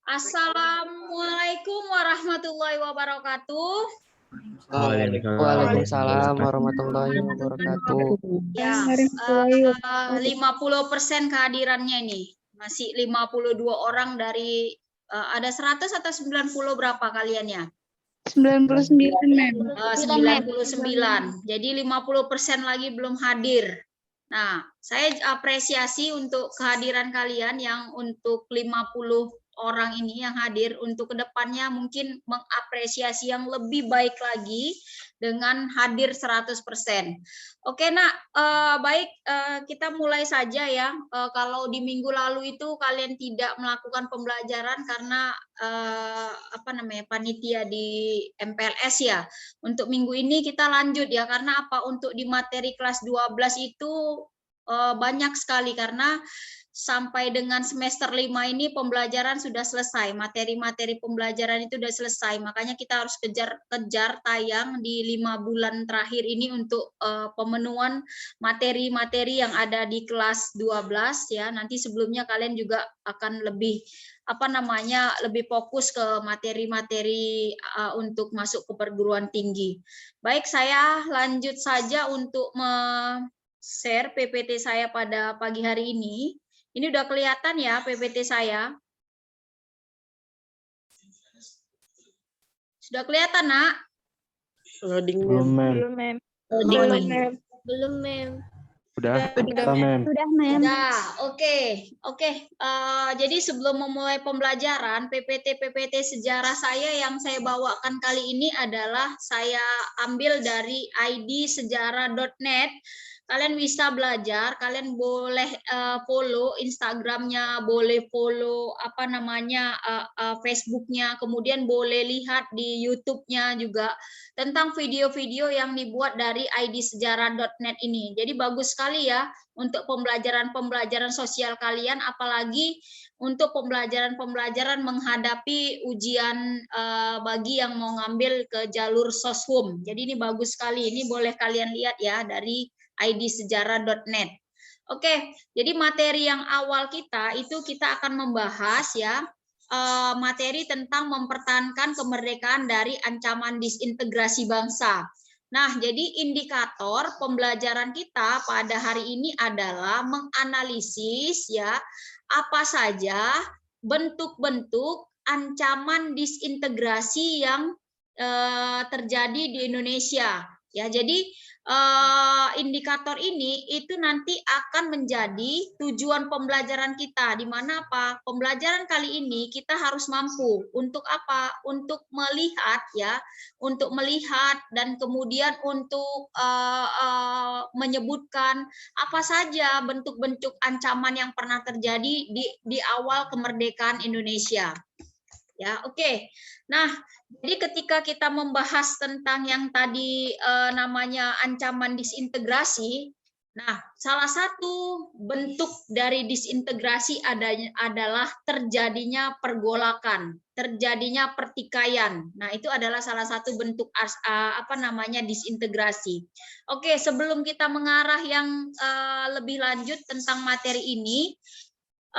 Assalamualaikum warahmatullahi wabarakatuh. Waalaikumsalam warahmatullahi wabarakatuh. Ya, 50% kehadirannya ini. Masih 52 orang dari ada 100 atau 90 berapa kaliannya? 99, Mem. 99. Jadi 50% lagi belum hadir. Nah, saya apresiasi untuk kehadiran kalian yang untuk 50 orang ini yang hadir, untuk kedepannya mungkin mengapresiasi yang lebih baik lagi dengan hadir 100%. Oke, Nak, baik, kita mulai saja ya. Kalau di minggu lalu itu kalian tidak melakukan pembelajaran karena panitia di MPLS ya. Untuk minggu ini kita lanjut ya, karena apa? Untuk di materi kelas 12 itu banyak sekali, karena sampai dengan semester 5 ini pembelajaran sudah selesai, materi-materi pembelajaran itu sudah selesai, makanya kita harus kejar tayang di 5 bulan terakhir ini untuk pemenuhan materi-materi yang ada di kelas 12 ya. Nanti sebelumnya kalian juga akan lebih lebih fokus ke materi-materi untuk masuk ke perguruan tinggi. Baik, saya lanjut saja untuk share PPT saya pada pagi hari ini. Ini udah kelihatan ya PPT saya? Sudah kelihatan, Nak? Belum, Mem. Belum, Mem. Udah, Mem. Udah, oke. Jadi sebelum memulai pembelajaran, PPT sejarah saya yang saya bawakan kali ini adalah saya ambil dari idsejarah.net. Kalian bisa belajar, kalian boleh follow Instagramnya, boleh follow Facebooknya, kemudian boleh lihat di YouTube-nya juga tentang video-video yang dibuat dari idsejarah.net ini. Jadi bagus sekali ya untuk pembelajaran sosial kalian, apalagi untuk pembelajaran menghadapi ujian bagi yang mau ngambil ke jalur soshum. Jadi ini bagus sekali, ini boleh kalian lihat ya dari idsejarah.net. Oke, jadi materi yang awal kita itu kita akan membahas ya materi tentang mempertahankan kemerdekaan dari ancaman disintegrasi bangsa. Nah, jadi indikator pembelajaran kita pada hari ini adalah menganalisis ya apa saja bentuk-bentuk ancaman disintegrasi yang terjadi di Indonesia. Ya, jadi indikator ini itu nanti akan menjadi tujuan pembelajaran kita, di mana apa? Pembelajaran kali ini kita harus mampu untuk apa? Untuk melihat ya, untuk melihat dan kemudian untuk menyebutkan apa saja bentuk-bentuk ancaman yang pernah terjadi di awal kemerdekaan Indonesia. Ya, oke. Nah, jadi ketika kita membahas tentang yang tadi namanya ancaman disintegrasi, nah, salah satu bentuk dari disintegrasi adalah terjadinya pergolakan, terjadinya pertikaian. Nah, itu adalah salah satu bentuk disintegrasi. Oke, sebelum kita mengarah yang lebih lanjut tentang materi ini,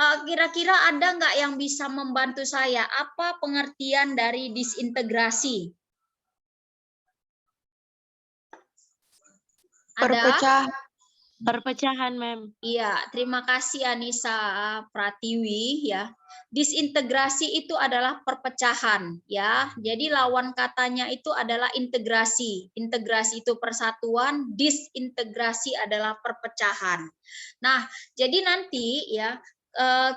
kira-kira ada nggak yang bisa membantu saya? Apa pengertian dari disintegrasi? Perpecahan, Mem. Iya, terima kasih Anissa Pratiwi ya. Disintegrasi itu adalah perpecahan ya. Jadi lawan katanya itu adalah integrasi. Integrasi itu persatuan, disintegrasi adalah perpecahan. Nah, jadi nanti ya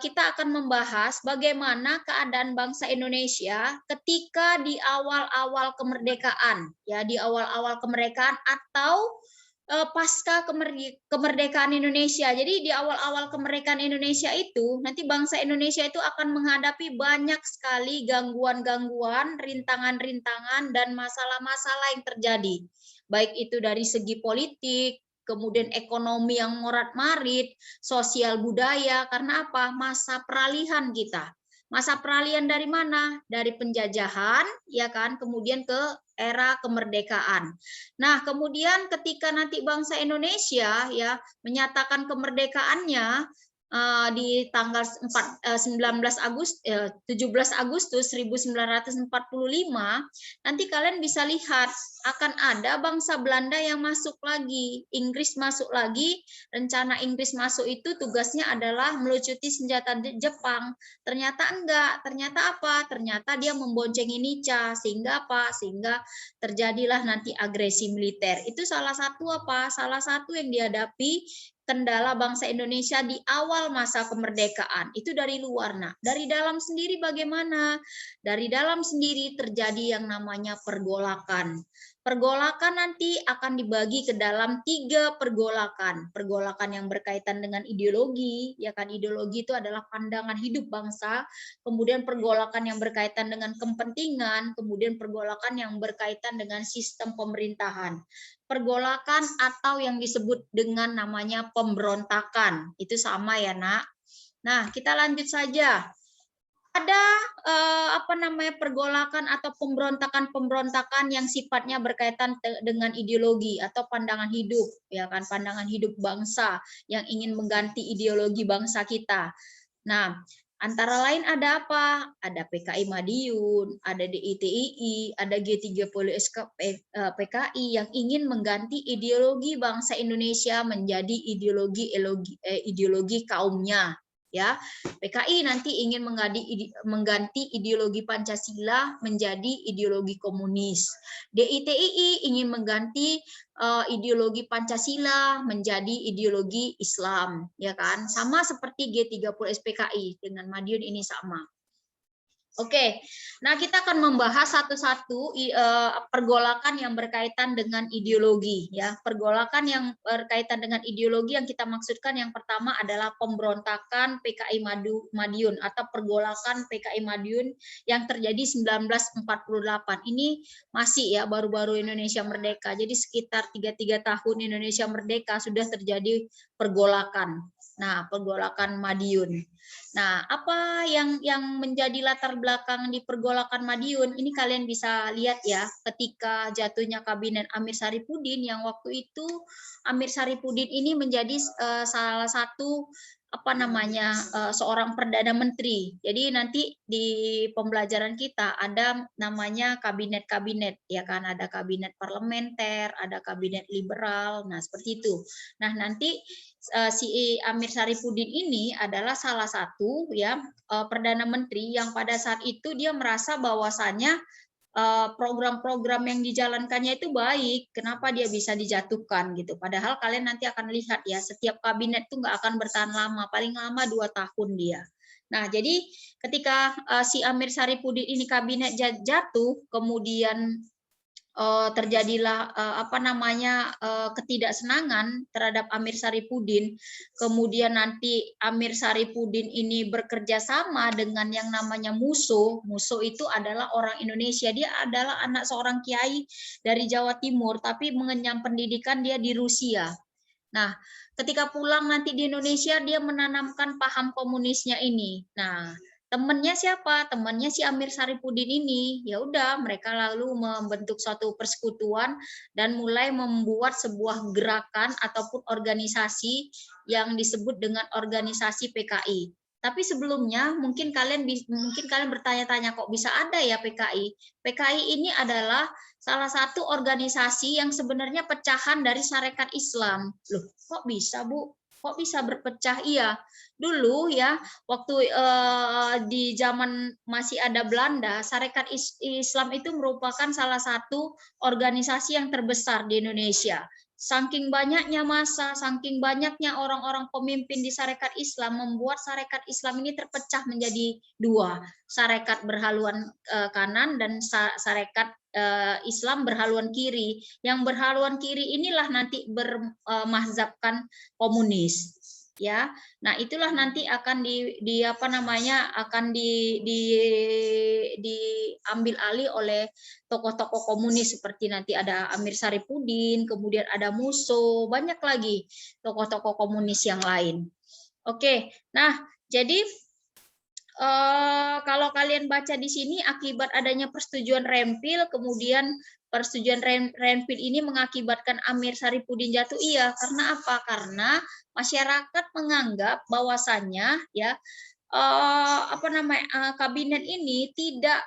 kita akan membahas bagaimana keadaan bangsa Indonesia ketika di awal-awal kemerdekaan, ya di awal-awal kemerdekaan atau pasca kemerdekaan Indonesia. Jadi di awal-awal kemerdekaan Indonesia itu nanti bangsa Indonesia itu akan menghadapi banyak sekali gangguan-gangguan, rintangan-rintangan dan masalah-masalah yang terjadi. Baik itu dari segi politik, kemudian ekonomi yang morat-marit, sosial budaya, karena apa? Masa peralihan kita. Masa peralihan dari mana? Dari penjajahan, ya kan? Kemudian ke era kemerdekaan. Nah, kemudian ketika nanti bangsa Indonesia ya menyatakan kemerdekaannya, di tanggal 17 Agustus 1945, nanti kalian bisa lihat akan ada bangsa Belanda yang masuk lagi, Inggris masuk lagi. Rencana Inggris masuk itu tugasnya adalah melucuti senjata Jepang. Ternyata enggak, ternyata apa? Ternyata dia memboncengi Nica, sehingga apa? Sehingga terjadilah nanti agresi militer. Itu salah satu apa? Salah satu yang dihadapi kendala bangsa Indonesia di awal masa kemerdekaan. Itu dari luar. Nah, dari dalam sendiri bagaimana? Dari dalam sendiri terjadi yang namanya pergolakan. Pergolakan nanti akan dibagi ke dalam 3 pergolakan. Pergolakan yang berkaitan dengan ideologi, ya kan, ideologi itu adalah pandangan hidup bangsa. Kemudian pergolakan yang berkaitan dengan kepentingan, kemudian pergolakan yang berkaitan dengan sistem pemerintahan. Pergolakan atau yang disebut dengan namanya pemberontakan. Itu sama ya, Nak. Nah, kita lanjut saja. Ada pergolakan atau pemberontakan yang sifatnya berkaitan dengan ideologi atau pandangan hidup, ya kan, pandangan hidup bangsa yang ingin mengganti ideologi bangsa kita. Nah, antara lain ada apa? Ada PKI Madiun, ada DITII, ada G30 PKI yang ingin mengganti ideologi bangsa Indonesia menjadi ideologi kaumnya. Ya, PKI nanti ingin mengganti ideologi Pancasila menjadi ideologi komunis. DITII ingin mengganti ideologi Pancasila menjadi ideologi Islam, ya kan? Sama seperti G30 SPKI dengan Madiun ini sama. Oke, nah kita akan membahas satu-satu pergolakan yang berkaitan dengan ideologi, ya. Pergolakan yang berkaitan dengan ideologi yang kita maksudkan yang pertama adalah pemberontakan PKI Madiun atau pergolakan PKI Madiun yang terjadi 1948. Ini masih ya baru-baru Indonesia merdeka. Jadi sekitar 3 tahun Indonesia merdeka sudah terjadi pergolakan. Nah, pergolakan Madiun. Nah, apa yang menjadi latar belakang di pergolakan Madiun? Ini kalian bisa lihat ya, ketika jatuhnya kabinet Amir Saripudin yang waktu itu Amir Saripudin ini menjadi salah satu seorang perdana menteri. Jadi nanti di pembelajaran kita ada namanya kabinet-kabinet, ya kan, ada kabinet parlementer, ada kabinet liberal. Nah, seperti itu. Nah, nanti si Amir Saripudin ini adalah salah satu ya perdana menteri yang pada saat itu dia merasa bahwasannya program-program yang dijalankannya itu baik, kenapa dia bisa dijatuhkan gitu. Padahal kalian nanti akan lihat ya, setiap kabinet itu nggak akan bertahan lama, paling lama 2 tahun dia. Nah, jadi ketika si Amir Saripudin ini kabinet jatuh, kemudian terjadilah ketidaksenangan terhadap Amir Saripudin. Kemudian nanti Amir Saripudin ini bekerja sama dengan yang namanya Musso. Musso itu adalah orang Indonesia. Dia adalah anak seorang kiai dari Jawa Timur, tapi mengenyam pendidikan dia di Rusia. Nah, ketika pulang nanti di Indonesia dia menanamkan paham komunisnya ini. Nah, temannya siapa? Temannya si Amir Saripudin ini. Ya udah, mereka lalu membentuk suatu persekutuan dan mulai membuat sebuah gerakan ataupun organisasi yang disebut dengan organisasi PKI. Tapi sebelumnya mungkin kalian bertanya-tanya, kok bisa ada ya PKI? PKI ini adalah salah satu organisasi yang sebenarnya pecahan dari Sarekat Islam. Loh, kok bisa, Bu? Kok bisa berpecah? Iya, dulu ya waktu di zaman masih ada Belanda, Sarekat Islam itu merupakan salah satu organisasi yang terbesar di Indonesia. Saking banyaknya massa, saking banyaknya orang-orang pemimpin di Sarekat Islam membuat Sarekat Islam ini terpecah menjadi 2, Sarekat berhaluan kanan dan Sarekat Islam berhaluan kiri. Yang berhaluan kiri inilah nanti bermazhabkan komunis, ya. Nah, itulah nanti akan diambil alih oleh tokoh-tokoh komunis seperti nanti ada Amir Saripudin, kemudian ada Musso, banyak lagi tokoh-tokoh komunis yang lain. Oke, nah jadi kalau kalian baca di sini akibat adanya persetujuan Rempil, kemudian persetujuan Rempil ini mengakibatkan Amir Saripudin jatuh. Iya, karena apa? Karena masyarakat menganggap bahwasannya ya kabinet ini tidak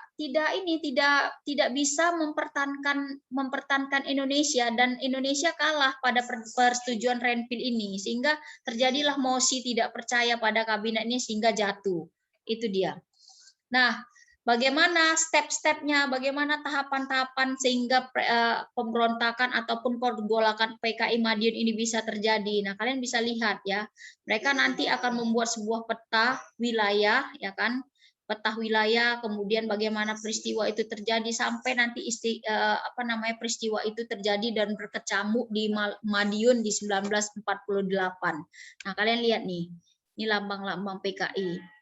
bisa mempertahankan Indonesia, dan Indonesia kalah pada persetujuan Rempil ini, sehingga terjadilah mosi tidak percaya pada kabinet ini sehingga jatuh. Itu dia. Nah, bagaimana step-stepnya, bagaimana tahapan-tahapan sehingga pemberontakan ataupun pergolakan PKI Madiun ini bisa terjadi. Nah, kalian bisa lihat ya, mereka nanti akan membuat sebuah peta wilayah, ya kan? Peta wilayah, kemudian bagaimana peristiwa itu terjadi sampai nanti peristiwa itu terjadi dan berkecamuk di Madiun di 1948. Nah, kalian lihat nih, ini lambang-lambang PKI.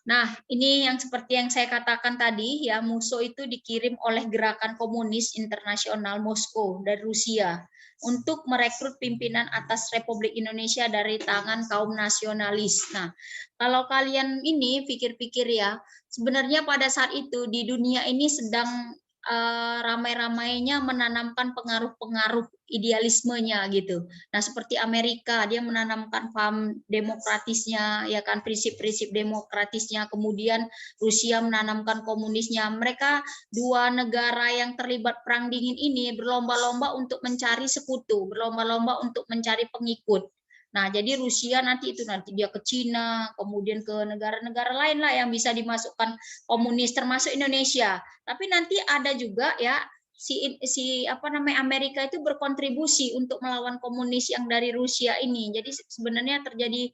Nah, ini yang seperti yang saya katakan tadi, ya, Musso itu dikirim oleh Gerakan Komunis Internasional Moskow dari Rusia untuk merekrut pimpinan atas Republik Indonesia dari tangan kaum nasionalis. Nah, kalau kalian ini pikir-pikir ya, sebenarnya pada saat itu di dunia ini sedang ramai-ramainya menanamkan pengaruh-pengaruh idealismenya gitu. Nah, seperti Amerika, dia menanamkan paham demokratisnya, ya kan, prinsip-prinsip demokratisnya. Kemudian Rusia menanamkan komunisnya. Mereka dua negara yang terlibat perang dingin ini berlomba-lomba untuk mencari sekutu, berlomba-lomba untuk mencari pengikut. Nah, jadi Rusia nanti dia ke Cina, kemudian ke negara-negara lain lah yang bisa dimasukkan komunis, termasuk Indonesia. Tapi nanti ada juga ya Amerika itu berkontribusi untuk melawan komunis yang dari Rusia ini. Jadi sebenarnya terjadi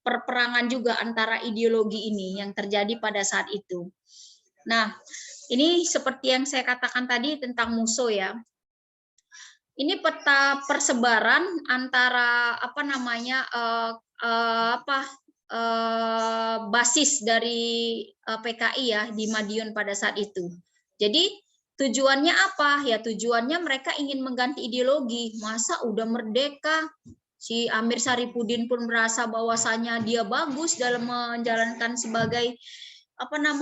perperangan juga antara ideologi ini yang terjadi pada saat itu. Nah, ini seperti yang saya katakan tadi tentang Musso ya. Ini peta persebaran antara basis dari PKI ya di Madiun pada saat itu. Jadi tujuannya apa? Ya tujuannya mereka ingin mengganti ideologi. Masa udah merdeka, si Amir Saripudin pun merasa bahwasanya dia bagus dalam menjalankan sebagai Perdana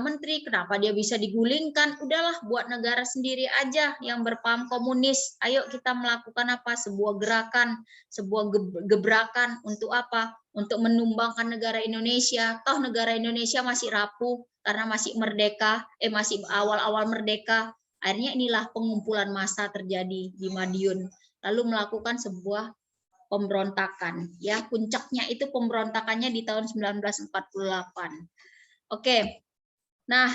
Menteri, kenapa dia bisa digulingkan? Udahlah, buat negara sendiri aja yang berpaham komunis. Ayo kita melakukan sebuah gerakan, sebuah gebrakan untuk apa? Untuk menumbangkan negara Indonesia. Toh negara Indonesia masih rapuh karena masih merdeka, masih awal-awal merdeka. Akhirnya inilah pengumpulan massa terjadi di Madiun. Lalu melakukan sebuah pemberontakan, ya, puncaknya itu pemberontakannya di tahun 1948. Oke. Nah,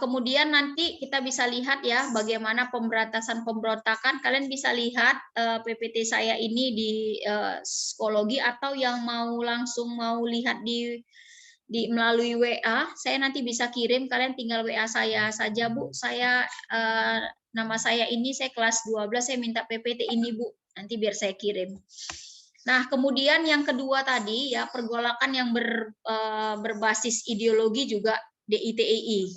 kemudian nanti kita bisa lihat ya bagaimana pemberantasan pemberontakan. Kalian bisa lihat PPT saya ini di psikologi, atau yang langsung mau lihat di melalui WA, saya nanti bisa kirim. Kalian tinggal WA saya saja, Bu. Saya nama saya ini, saya kelas 12, saya minta PPT ini, Bu. Nanti biar saya kirim. Nah, kemudian yang kedua tadi ya, pergolakan yang berbasis ideologi juga DITII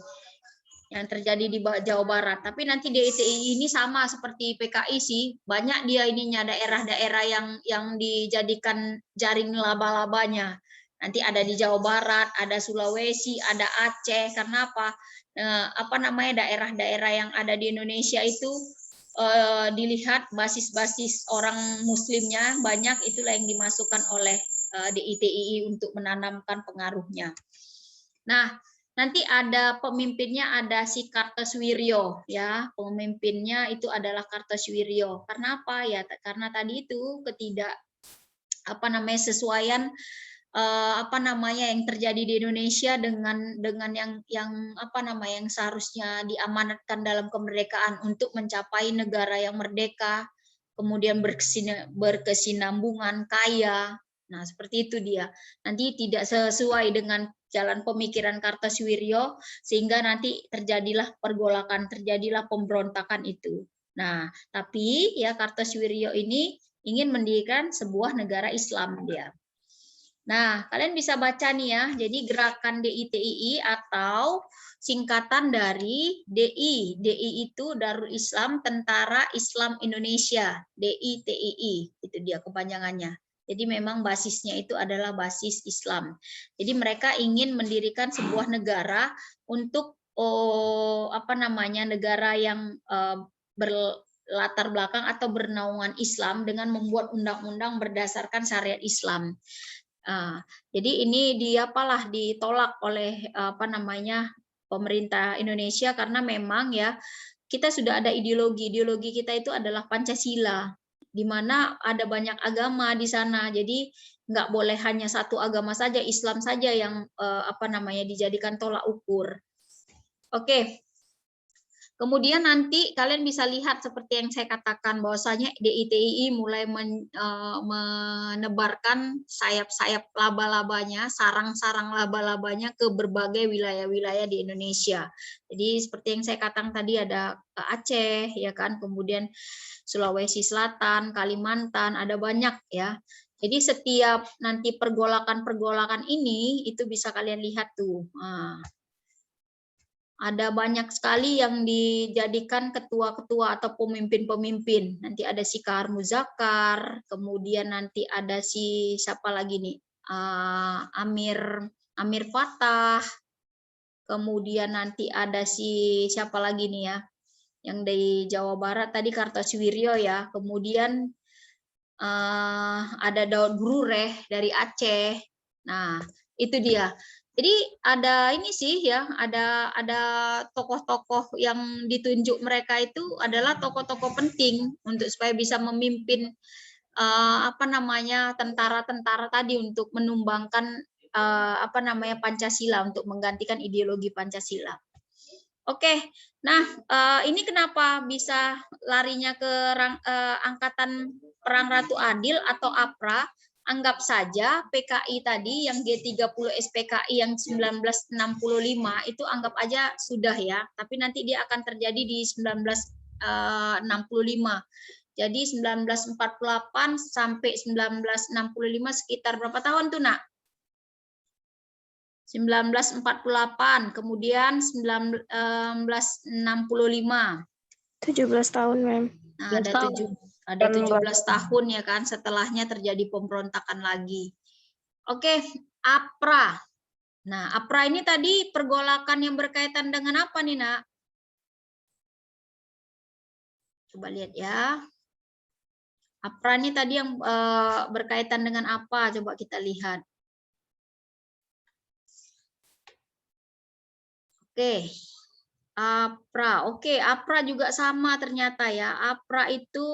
yang terjadi di Jawa Barat. Tapi nanti DITII ini sama seperti PKI sih, banyak dia ininya daerah-daerah yang dijadikan jaring laba-labanya. Nanti ada di Jawa Barat, ada Sulawesi, ada Aceh. Karena apa? Daerah-daerah yang ada di Indonesia itu dilihat basis-basis orang muslimnya banyak, itulah yang dimasukkan oleh DITII untuk menanamkan pengaruhnya. Nah, nanti ada pemimpinnya, ada si Kartosuwiryo ya, pemimpinnya itu adalah Kartosuwiryo. Karena apa ya? Karena tadi itu sesuaian yang terjadi di Indonesia dengan yang seharusnya diamanatkan dalam kemerdekaan untuk mencapai negara yang merdeka, kemudian berkesinambungan, kaya. Nah, seperti itu dia. Nanti tidak sesuai dengan jalan pemikiran Kartosuwiryo, sehingga nanti terjadilah pergolakan, terjadilah pemberontakan itu. Nah, tapi ya Kartosuwiryo ini ingin mendirikan sebuah negara Islam dia. Nah, kalian bisa baca nih ya, jadi gerakan DITII atau singkatan dari DI. DI itu Darul Islam Tentara Islam Indonesia, DITII, itu dia kepanjangannya. Jadi memang basisnya itu adalah basis Islam. Jadi mereka ingin mendirikan sebuah negara untuk negara yang berlatar belakang atau bernaungan Islam dengan membuat undang-undang berdasarkan syariat Islam. Jadi ini ditolak oleh pemerintah Indonesia karena memang ya kita sudah ada ideologi kita itu adalah Pancasila, di mana ada banyak agama di sana. Jadi nggak boleh hanya satu agama saja, Islam saja yang dijadikan tolak ukur. Oke. Kemudian nanti kalian bisa lihat seperti yang saya katakan bahwasanya DITII mulai menebarkan sayap-sayap laba-labanya, sarang-sarang laba-labanya ke berbagai wilayah-wilayah di Indonesia. Jadi seperti yang saya katakan tadi ada Aceh, ya kan, kemudian Sulawesi Selatan, Kalimantan, ada banyak ya. Jadi setiap nanti pergolakan-pergolakan ini itu bisa kalian lihat tuh. Ada banyak sekali yang dijadikan ketua-ketua atau pemimpin-pemimpin. Nanti ada si Kahar Muzakar, kemudian nanti ada si siapa lagi nih, Amir Fatah, kemudian nanti ada si siapa lagi nih ya, yang dari Jawa Barat tadi Kartosuwiryo ya, kemudian ada Daud Brureh dari Aceh. Nah itu dia. Jadi ada ini sih ya, ada tokoh-tokoh yang ditunjuk mereka itu adalah tokoh-tokoh penting untuk supaya bisa memimpin tentara-tentara tadi untuk menumbangkan Pancasila, untuk menggantikan ideologi Pancasila. Oke, nah ini kenapa bisa larinya ke Angkatan Perang Ratu Adil atau APRA? Anggap saja PKI tadi yang G30 SPKI yang 1965 itu anggap aja sudah ya, tapi nanti dia akan terjadi di 1965. Jadi 1948 sampai 1965 sekitar berapa tahun tuh, Nak? 1948, kemudian 1965. 17 tahun, Mem. Nah, ada 17 tahun ya kan, setelahnya terjadi pemberontakan lagi. Oke, APRA. Nah, APRA ini tadi pergolakan yang berkaitan dengan apa nih, Nak? Coba lihat ya. APRA ini tadi yang berkaitan dengan apa? Coba kita lihat. Oke. APRA, oke, APRA juga sama ternyata ya. APRA itu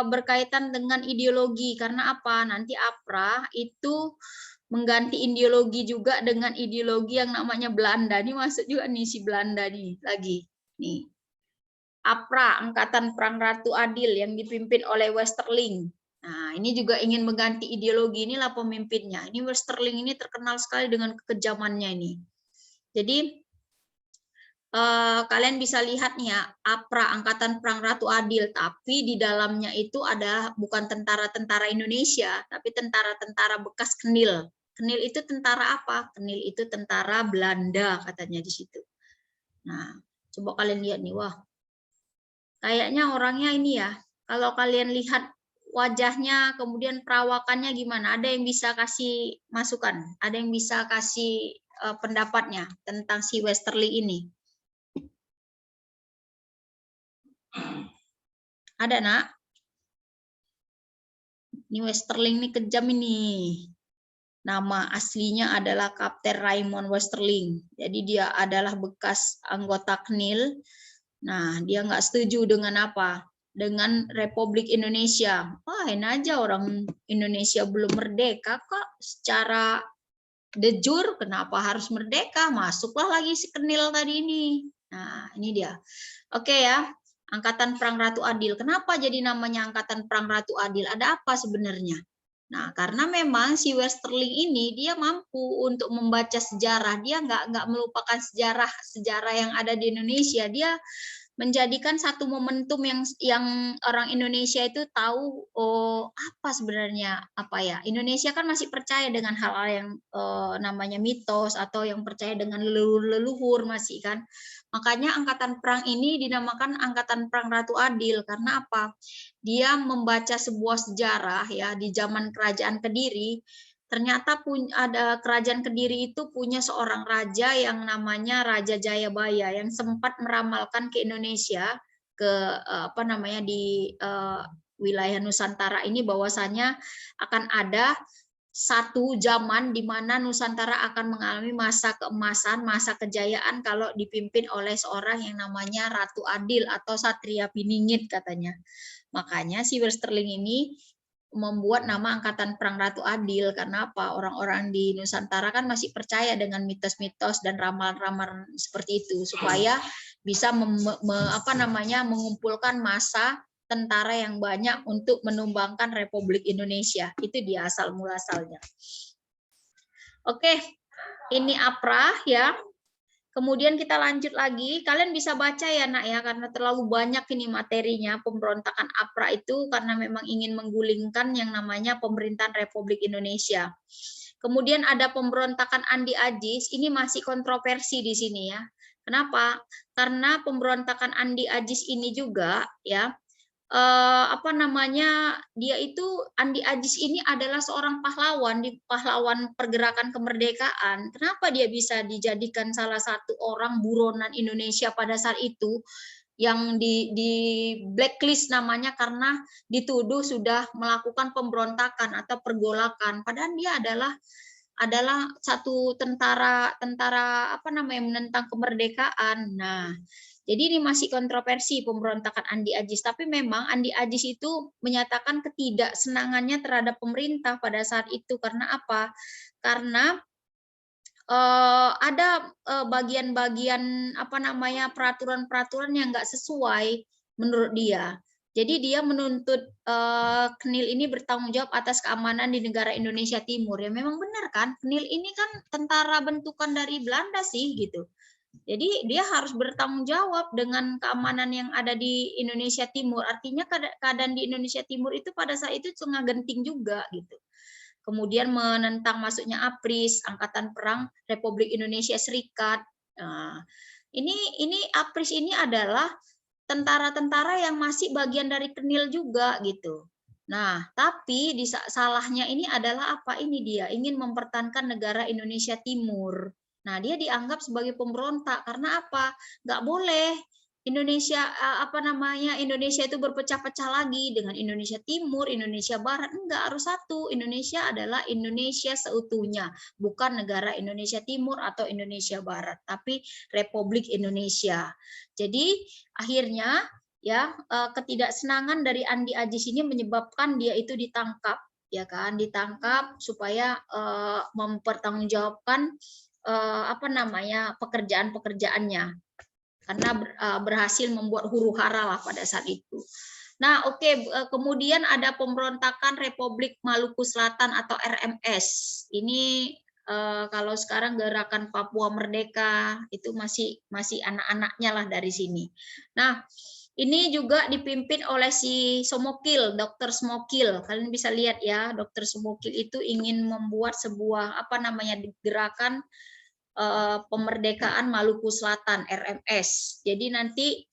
berkaitan dengan ideologi, karena apa? Nanti APRA itu mengganti ideologi juga dengan ideologi yang namanya Belanda. Ini masuk juga nih si Belanda nih lagi. Nih. APRA, Angkatan Perang Ratu Adil yang dipimpin oleh Westerling. Nah, ini juga ingin mengganti ideologi, inilah pemimpinnya. Ini Westerling ini terkenal sekali dengan kekejamannya ini. Jadi kalian bisa lihat nih ya, APRA, Angkatan Perang Ratu Adil, tapi di dalamnya itu ada bukan tentara-tentara Indonesia, tapi tentara-tentara bekas Kenil. Kenil itu tentara apa? Kenil itu tentara Belanda katanya di situ. Nah, coba kalian lihat nih, wah, kayaknya orangnya ini ya, kalau kalian lihat wajahnya, kemudian perawakannya gimana? Ada yang bisa kasih masukan? Ada yang bisa kasih pendapatnya tentang si Westerling ini? Ada, Nak? Ini Westerling ini kejam ini. Nama aslinya adalah Kapten Raymond Westerling. Jadi dia adalah bekas anggota KNIL. Nah, dia nggak setuju dengan apa? Dengan Republik Indonesia. Wah, enak aja orang Indonesia belum merdeka kok. Secara de jure, kenapa harus merdeka? Masuklah lagi si KNIL tadi ini. Nah, ini dia. Oke ya. Angkatan Perang Ratu Adil. Kenapa jadi namanya Angkatan Perang Ratu Adil? Ada apa sebenarnya? Nah, karena memang si Westerling ini dia mampu untuk membaca sejarah. Dia nggak melupakan sejarah yang ada di Indonesia. Dia menjadikan satu momentum yang orang Indonesia itu tahu apa sebenarnya apa ya, Indonesia kan masih percaya dengan hal-hal yang namanya mitos atau yang percaya dengan leluhur masih kan. Makanya angkatan perang ini dinamakan Angkatan Perang Ratu Adil karena apa? Dia membaca sebuah sejarah ya di zaman Kerajaan Kediri. Ternyata ada Kerajaan Kediri itu punya seorang raja yang namanya Raja Jayabaya yang sempat meramalkan ke Indonesia ke apa namanya di wilayah Nusantara ini bahwasanya akan ada satu zaman di mana Nusantara akan mengalami masa keemasan, masa kejayaan kalau dipimpin oleh seorang yang namanya Ratu Adil atau Satria Piningit katanya. Makanya si Westerling ini membuat nama Angkatan Perang Ratu Adil karena apa? Orang-orang di Nusantara kan masih percaya dengan mitos-mitos dan ramalan-ramalan seperti itu supaya bisa mengumpulkan massa tentara yang banyak untuk menumbangkan Republik Indonesia. Itu dia asal muasalnya. Oke, ini APRA ya. Kemudian kita lanjut lagi, kalian bisa baca ya nak ya, karena terlalu banyak ini materinya, pemberontakan APRA itu karena memang ingin menggulingkan yang namanya pemerintahan Republik Indonesia. Kemudian ada pemberontakan Andi Ajis, ini masih kontroversi di sini ya. Kenapa? Karena pemberontakan Andi Ajis ini juga ya, dia itu Andi Ajis ini adalah seorang pahlawan pergerakan kemerdekaan. Kenapa dia bisa dijadikan salah satu orang buronan Indonesia pada saat itu yang di blacklist namanya karena dituduh sudah melakukan pemberontakan atau pergolakan, padahal dia adalah satu tentara menentang kemerdekaan. Nah, jadi ini masih kontroversi pemberontakan Andi Ajis, tapi memang Andi Ajis itu menyatakan ketidaksenangannya terhadap pemerintah pada saat itu karena apa? Karena ada bagian-bagian peraturan-peraturan yang nggak sesuai menurut dia. Jadi dia menuntut KNIL ini bertanggung jawab atas keamanan di negara Indonesia Timur. Ya memang benar kan, KNIL ini kan tentara bentukan dari Belanda sih gitu. Jadi dia harus bertanggung jawab dengan keamanan yang ada di Indonesia Timur. Artinya keadaan di Indonesia Timur itu pada saat itu tengah genting juga gitu. Kemudian menentang masuknya APRIS, Angkatan Perang Republik Indonesia Serikat. Nah, ini APRIS ini adalah tentara-tentara yang masih bagian dari KNIL juga gitu. Nah, tapi salahnya ini adalah apa? Ini dia ingin mempertahankan negara Indonesia Timur. Nah, dia dianggap sebagai pemberontak karena apa? Nggak boleh Indonesia Indonesia itu berpecah-pecah lagi dengan Indonesia Timur, Indonesia Barat. Enggak, harus satu. Indonesia adalah Indonesia seutuhnya, bukan negara Indonesia Timur atau Indonesia Barat, tapi Republik Indonesia. Jadi akhirnya ya ketidaksenangan dari Andi Ajis ini menyebabkan dia itu ditangkap, ya kan, ditangkap supaya mempertanggungjawabkan pekerjaan-pekerjaannya karena berhasil membuat huru-hara lah pada saat itu. Nah, oke, kemudian ada pemberontakan Republik Maluku Selatan atau RMS. Ini kalau sekarang gerakan Papua Merdeka itu masih anak-anaknya lah dari sini. Nah, ini juga dipimpin oleh si Somokil, Dr. Somokil. Kalian bisa lihat ya, Dr. Somokil itu ingin membuat sebuah gerakan pemerdekaan Maluku Selatan RMS. Jadi nanti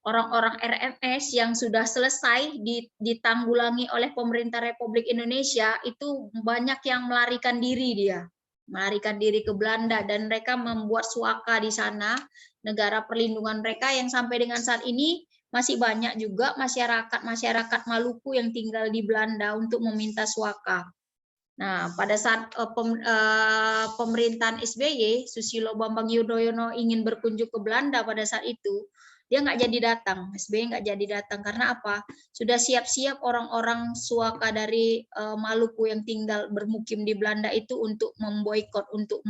orang-orang RMS yang sudah selesai ditanggulangi oleh pemerintah Republik Indonesia itu banyak yang melarikan diri ke Belanda dan mereka membuat suaka di sana, negara perlindungan mereka yang sampai dengan saat ini masih banyak juga masyarakat Maluku yang tinggal di Belanda untuk meminta suaka. Nah, pada saat pemerintahan SBY, Susilo Bambang Yudhoyono ingin berkunjung ke Belanda pada saat itu, dia nggak jadi datang. SBY nggak jadi datang karena apa? Sudah siap-siap orang-orang suaka dari Maluku yang tinggal bermukim di Belanda itu untuk memboikot, untuk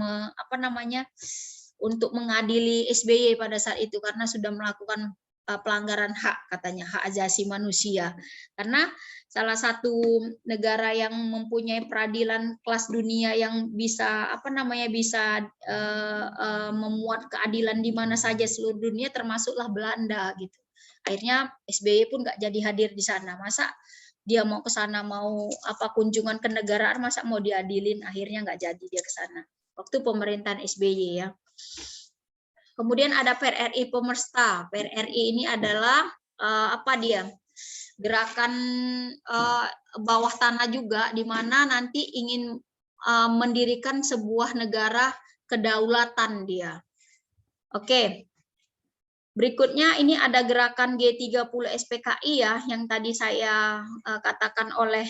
untuk mengadili SBY pada saat itu karena sudah melakukan pelanggaran hak, katanya hak asasi manusia. Karena salah satu negara yang mempunyai peradilan kelas dunia yang bisa memuat keadilan di mana saja seluruh dunia termasuklah Belanda gitu. Akhirnya SBY pun nggak jadi hadir di sana. Masa dia mau ke sana, mau apa kunjungan kenegaraan, masa mau diadilin, akhirnya nggak jadi dia ke sana. Waktu pemerintahan SBY ya. Kemudian ada PRRI Pemersta. PRRI ini adalah apa dia? Gerakan bawah tanah juga, di mana nanti ingin mendirikan sebuah negara kedaulatan dia. Oke. Berikutnya ini ada gerakan G30 SPKI ya, yang tadi saya katakan oleh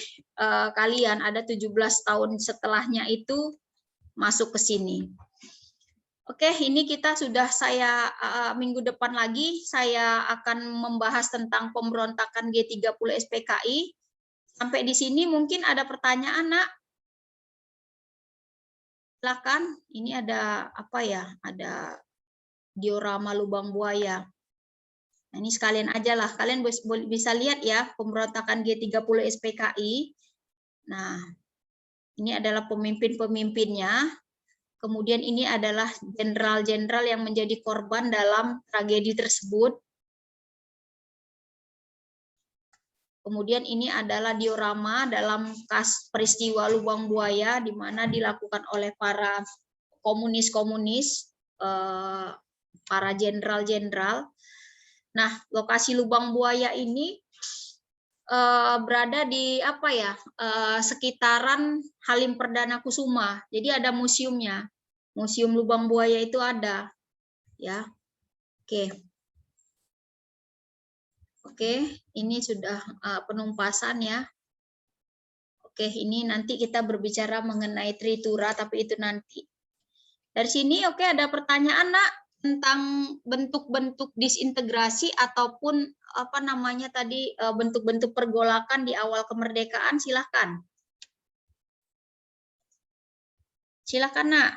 kalian, ada 17 tahun setelahnya itu masuk ke sini. Oke, ini kita sudah minggu depan lagi saya akan membahas tentang pemberontakan G30 SPKI. Sampai di sini mungkin ada pertanyaan, Nak? Silakan. Ini ada apa ya? Ada diorama lubang buaya. Nah, ini sekalian aja lah. Kalian bisa lihat ya pemberontakan G30 SPKI. Nah, ini adalah pemimpin-pemimpinnya. Kemudian ini adalah jenderal-jenderal yang menjadi korban dalam tragedi tersebut. Kemudian ini adalah diorama dalam peristiwa lubang buaya, di mana dilakukan oleh para komunis-komunis, para jenderal-jenderal. Nah, lokasi lubang buaya ini berada di apa ya, sekitaran Halim Perdana Kusuma. Jadi ada museumnya, museum lubang buaya itu ada, ya. Oke, ini sudah penumpasan ya. Oke, ini nanti kita berbicara mengenai Tritura, tapi itu nanti. Dari sini, oke, ada pertanyaan, Nak, tentang bentuk-bentuk disintegrasi ataupun apa namanya tadi, bentuk-bentuk pergolakan di awal kemerdekaan, silahkan. Silahkan, Nak.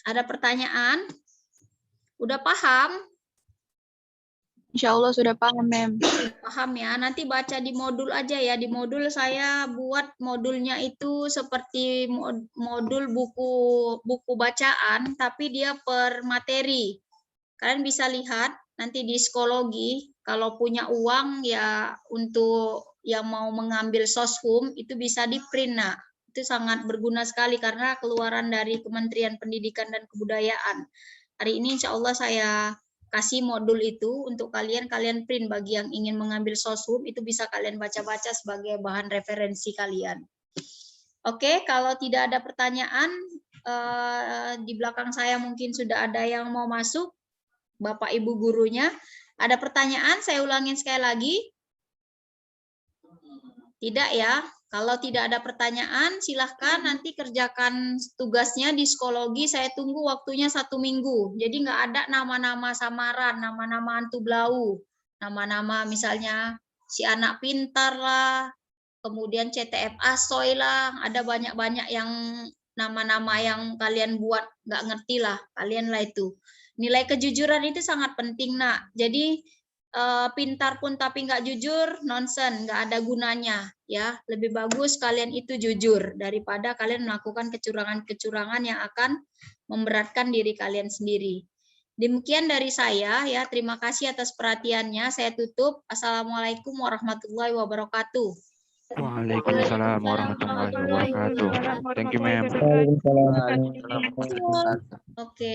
Ada pertanyaan? Udah paham? Insya Allah sudah paham, Mem. Paham ya, nanti baca di modul aja ya. Di modul saya buat modulnya itu seperti modul buku bacaan, tapi dia per materi. Kalian bisa lihat nanti di psikologi, kalau punya uang ya untuk yang mau mengambil soshum itu bisa di print. Nah, itu sangat berguna sekali karena keluaran dari Kementerian Pendidikan dan Kebudayaan. Hari ini insya Allah saya kasih modul itu untuk kalian print. Bagi yang ingin mengambil soshum itu bisa kalian baca-baca sebagai bahan referensi kalian. Oke, kalau tidak ada pertanyaan, di belakang saya mungkin sudah ada yang mau masuk, Bapak Ibu gurunya. Ada pertanyaan? Saya ulangin sekali lagi. Tidak ya? Kalau tidak ada pertanyaan, silahkan nanti kerjakan tugasnya di psikologi. Saya tunggu waktunya 1 minggu. Jadi nggak ada nama-nama samaran, nama-nama hantu blau, nama-nama misalnya si anak pintar lah, kemudian CTF Asoy lah, ada banyak-banyak yang nama-nama yang kalian buat nggak ngerti lah, kalian lah itu. Nilai kejujuran itu sangat penting, Nak. Jadi pintar pun tapi nggak jujur, nonsen, nggak ada gunanya ya. Lebih bagus kalian itu jujur daripada kalian melakukan kecurangan-kecurangan yang akan memberatkan diri kalian sendiri. Demikian dari saya ya. Terima kasih atas perhatiannya. Saya tutup. Assalamualaikum warahmatullahi wabarakatuh. Waalaikumsalam warahmatullahi wabarakatuh. Thank you, Ma'am. Waalaikumsalam. Oke.